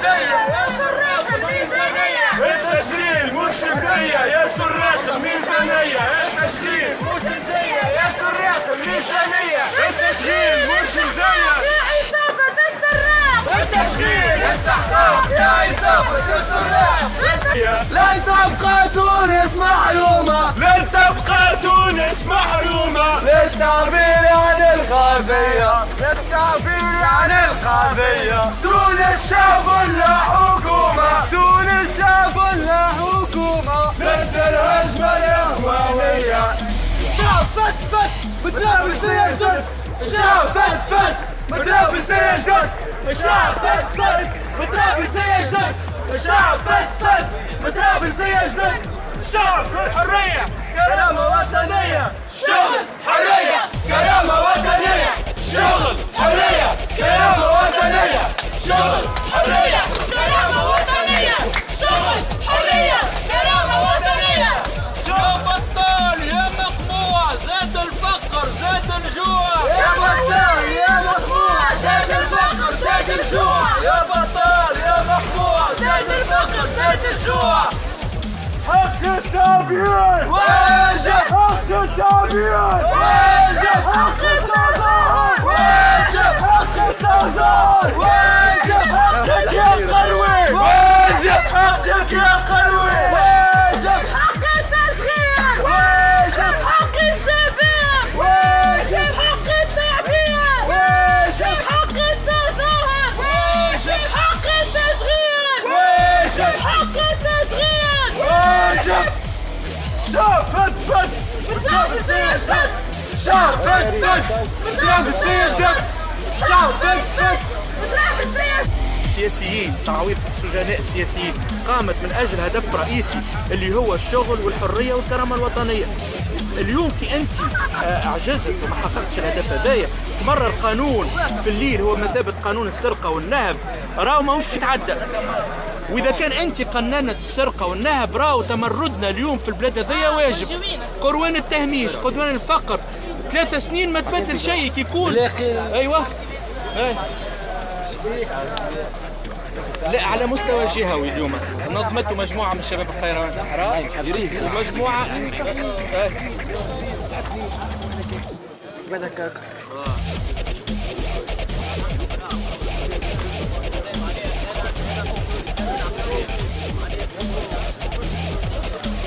يا سراق الميزانية. التشغيل مش جزية يا سراق الميزانية. التشغيل مش جزية يا سراق الميزانية. التشغيل مش جزية يا عصابة السراق. التشغيل استحقاق يا عصابة السراق. لن تبقى تونس محرومة. لن تبقى تونس محرومة. للتعبير عن القضية. للتعبير عن القضية. تونس شعب لا حكومة. تونس شعب لا حكومة. ضد الهجمة الإخوانية. شعب فتفت بطرابلس يجدد. الشعب فتفت بطرابلس يجدد. الشعب فتفت بطرابلس يجدد. الشعب فتفت بطرابلس يجدد. الشعب في الحرية كرامة وطنية. شغل حرية كرامة وطنية. شغل حرية كرامة وطنية. شغل حرية كرامة وطنية. شغل حرية كرامة وطنية. يا بطال يا مقموع زاد الفقر زاد الجوع. يا بطال يا مقموع زاد الفقر زاد الجوع. يا بطال يا مقموع زاد الفقر زاد الجوع. حق التعبير واجب. حق التعبير واجب. حق التظاهر واجب. حق التظاهر واجب. حقك يا قروي واجب. حقك يا قروي واجب. حق التشغيل. واجب. حق الشباب. واجب. حق التعبير. واجب. حق التظاهر. واجب. حق التشغيل. واجب. حق التشغيل. واجب. شعب فتفت بطرابلس يجدد. شعب فتفت بطرابلس يجدد. شعب فتفت. بطرابلس يجدد. سياسيين تعويض سجناء سياسيين قامت من اجل هدف رئيسي اللي هو الشغل والحريه والكرامه الوطنيه. اليوم كي انت عجزت وما حققتش الهدف هذايا تمرر قانون في الليل هو مثابه قانون السرقه والنهب راهو ماهوش يتعدى. واذا كان انت قننت السرقه والنهب راهو تمردنا اليوم في البلاد هذايا واجب. قروان التهميش قروان الفقر 3 سنين ما تبدل شيء كي يكون. ايوه لا على مستوى جهوي اليوم نظمته مجموعه من شباب الطيران يريد مجموعه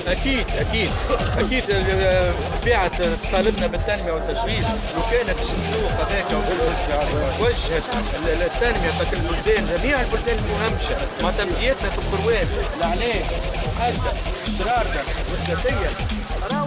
اكيد طبيعه طالبنا بالتنميه والتشغيل لو كانت الصندوق هذاك وجهت التنميه في البلدان جميع البلدان المهمشه مع تمدياتنا في القروان العلام قاده شرارده وسلفيه راهو